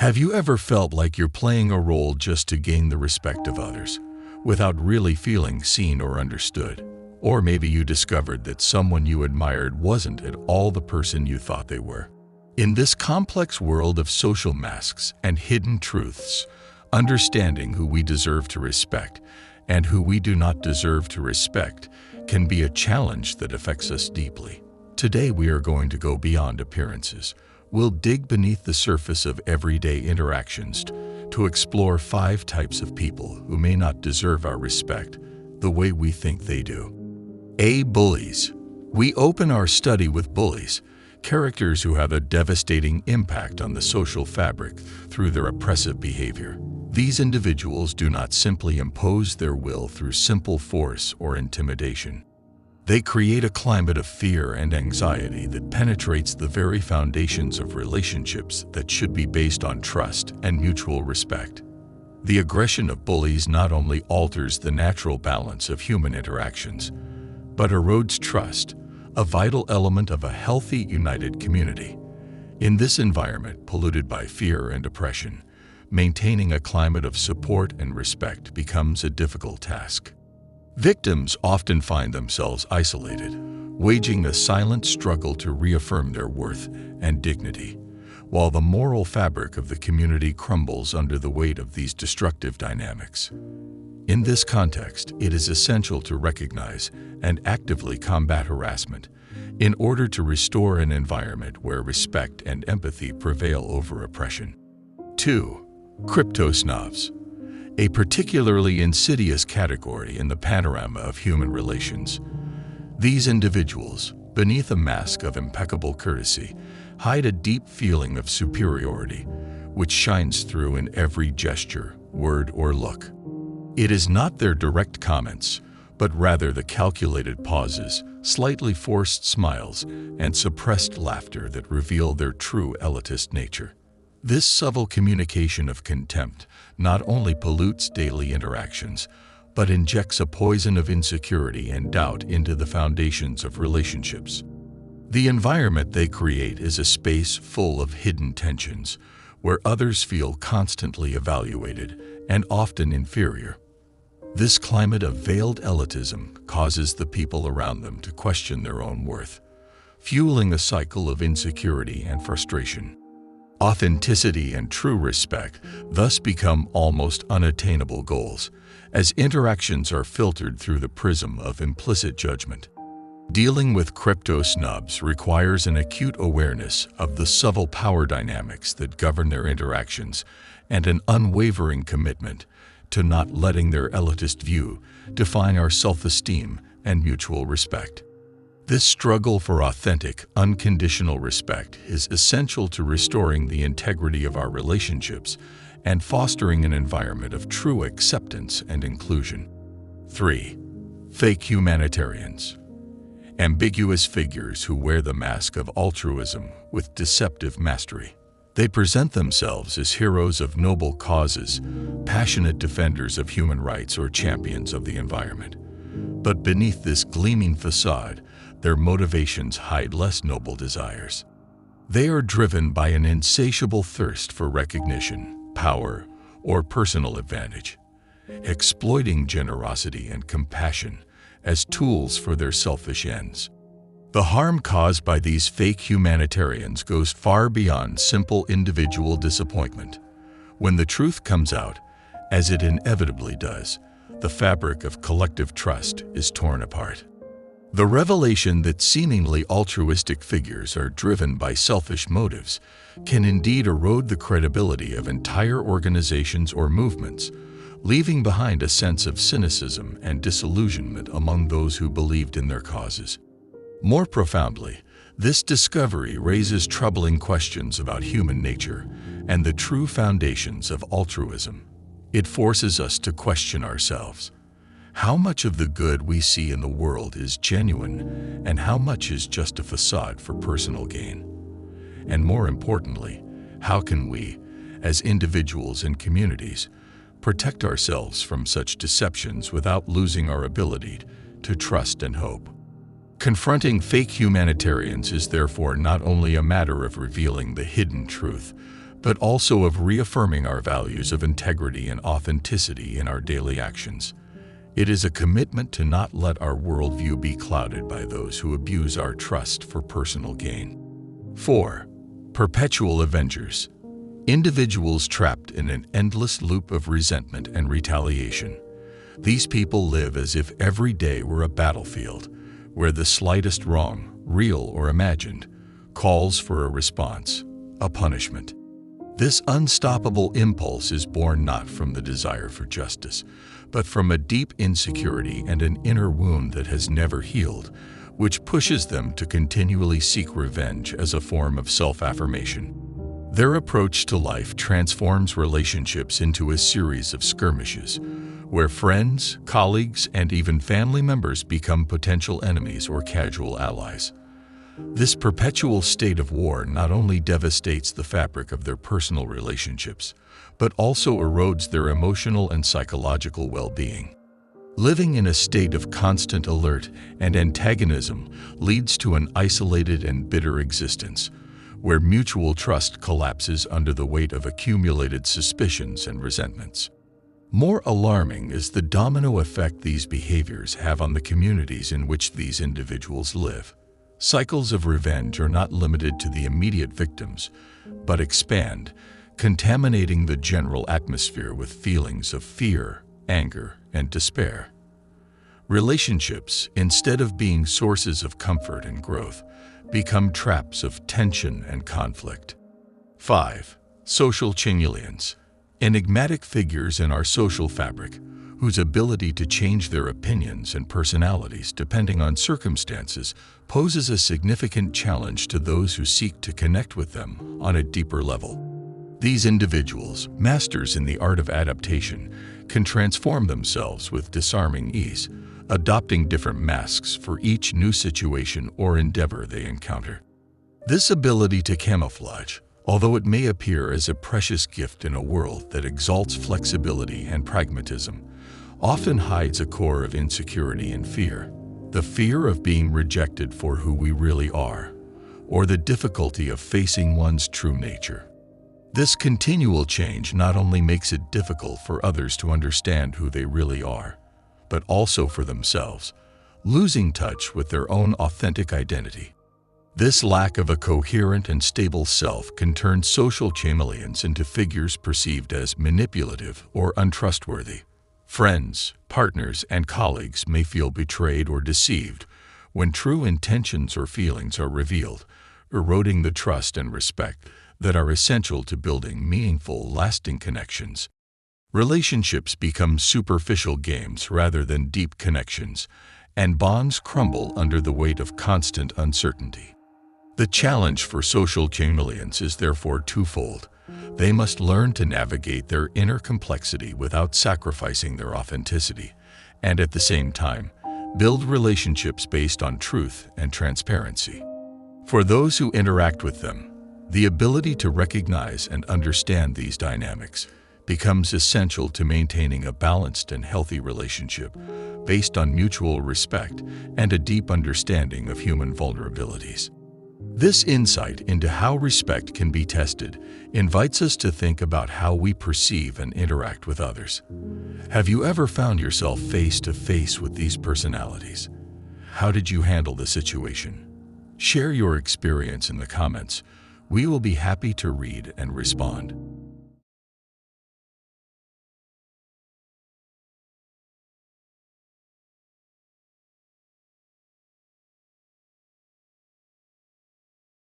Have you ever felt like you're playing a role just to gain the respect of others, without really feeling seen or understood? Or maybe you discovered that someone you admired wasn't at all the person you thought they were. In this complex world of social masks and hidden truths, understanding who we deserve to respect and who we do not deserve to respect can be a challenge that affects us deeply. Today we are going to go beyond appearances. We'll dig beneath the surface of everyday interactions to explore 5 types of people who may not deserve our respect the way we think they do. A. Bullies. We open our study with bullies, characters who have a devastating impact on the social fabric through their oppressive behavior. These individuals do not simply impose their will through simple force or intimidation. They create a climate of fear and anxiety that penetrates the very foundations of relationships that should be based on trust and mutual respect. The aggression of bullies not only alters the natural balance of human interactions, but erodes trust, a vital element of a healthy, united community. In this environment polluted by fear and oppression, maintaining a climate of support and respect becomes a difficult task. Victims often find themselves isolated, waging a silent struggle to reaffirm their worth and dignity, while the moral fabric of the community crumbles under the weight of these destructive dynamics. In this context, it is essential to recognize and actively combat harassment in order to restore an environment where respect and empathy prevail over oppression. 2. Crypto snobs. A particularly insidious category in the panorama of human relations. These individuals, beneath a mask of impeccable courtesy, hide a deep feeling of superiority, which shines through in every gesture, word, or look. It is not their direct comments, but rather the calculated pauses, slightly forced smiles, and suppressed laughter that reveal their true elitist nature. This subtle communication of contempt not only pollutes daily interactions, but injects a poison of insecurity and doubt into the foundations of relationships. The environment they create is a space full of hidden tensions, where others feel constantly evaluated and often inferior. This climate of veiled elitism causes the people around them to question their own worth, fueling a cycle of insecurity and frustration. Authenticity and true respect thus become almost unattainable goals, as interactions are filtered through the prism of implicit judgment. Dealing with crypto snubs requires an acute awareness of the subtle power dynamics that govern their interactions and an unwavering commitment to not letting their elitist view define our self-esteem and mutual respect. This struggle for authentic, unconditional respect is essential to restoring the integrity of our relationships and fostering an environment of true acceptance and inclusion. 3. Fake humanitarians. Ambiguous figures who wear the mask of altruism with deceptive mastery. They present themselves as heroes of noble causes, passionate defenders of human rights, or champions of the environment. But beneath this gleaming facade, their motivations hide less noble desires. They are driven by an insatiable thirst for recognition, power, or personal advantage, exploiting generosity and compassion as tools for their selfish ends. The harm caused by these fake humanitarians goes far beyond simple individual disappointment. When the truth comes out, as it inevitably does, the fabric of collective trust is torn apart. The revelation that seemingly altruistic figures are driven by selfish motives can indeed erode the credibility of entire organizations or movements, leaving behind a sense of cynicism and disillusionment among those who believed in their causes. More profoundly, this discovery raises troubling questions about human nature and the true foundations of altruism. It forces us to question ourselves. How much of the good we see in the world is genuine, and how much is just a facade for personal gain? And more importantly, how can we, as individuals and communities, protect ourselves from such deceptions without losing our ability to trust and hope? Confronting fake humanitarians is therefore not only a matter of revealing the hidden truth, but also of reaffirming our values of integrity and authenticity in our daily actions. It is a commitment to not let our worldview be clouded by those who abuse our trust for personal gain. 4. Perpetual Avengers. Individuals trapped in an endless loop of resentment and retaliation. These people live as if every day were a battlefield, where the slightest wrong, real or imagined, calls for a response, a punishment. This unstoppable impulse is born not from the desire for justice, but from a deep insecurity and an inner wound that has never healed, which pushes them to continually seek revenge as a form of self-affirmation. Their approach to life transforms relationships into a series of skirmishes, where friends, colleagues, and even family members become potential enemies or casual allies. This perpetual state of war not only devastates the fabric of their personal relationships, but also erodes their emotional and psychological well-being. Living in a state of constant alert and antagonism leads to an isolated and bitter existence, where mutual trust collapses under the weight of accumulated suspicions and resentments. More alarming is the domino effect these behaviors have on the communities in which these individuals live. Cycles of revenge are not limited to the immediate victims, but expand, contaminating the general atmosphere with feelings of fear, anger, and despair. Relationships, instead of being sources of comfort and growth, become traps of tension and conflict. 5. Social chameleons. Enigmatic figures in our social fabric, whose ability to change their opinions and personalities depending on circumstances poses a significant challenge to those who seek to connect with them on a deeper level. These individuals, masters in the art of adaptation, can transform themselves with disarming ease, adopting different masks for each new situation or endeavor they encounter. This ability to camouflage, although it may appear as a precious gift in a world that exalts flexibility and pragmatism, often hides a core of insecurity and fear. The fear of being rejected for who we really are, or the difficulty of facing one's true nature. This continual change not only makes it difficult for others to understand who they really are, but also for themselves, losing touch with their own authentic identity. This lack of a coherent and stable self can turn social chameleons into figures perceived as manipulative or untrustworthy. Friends, partners, and colleagues may feel betrayed or deceived when true intentions or feelings are revealed, eroding the trust and respect that are essential to building meaningful, lasting connections. Relationships become superficial games rather than deep connections, and bonds crumble under the weight of constant uncertainty. The challenge for social chameleons is therefore twofold. They must learn to navigate their inner complexity without sacrificing their authenticity, and at the same time, build relationships based on truth and transparency. For those who interact with them, the ability to recognize and understand these dynamics becomes essential to maintaining a balanced and healthy relationship based on mutual respect and a deep understanding of human vulnerabilities. This insight into how respect can be tested invites us to think about how we perceive and interact with others. Have you ever found yourself face to face with these personalities? How did you handle the situation? Share your experience in the comments. We will be happy to read and respond.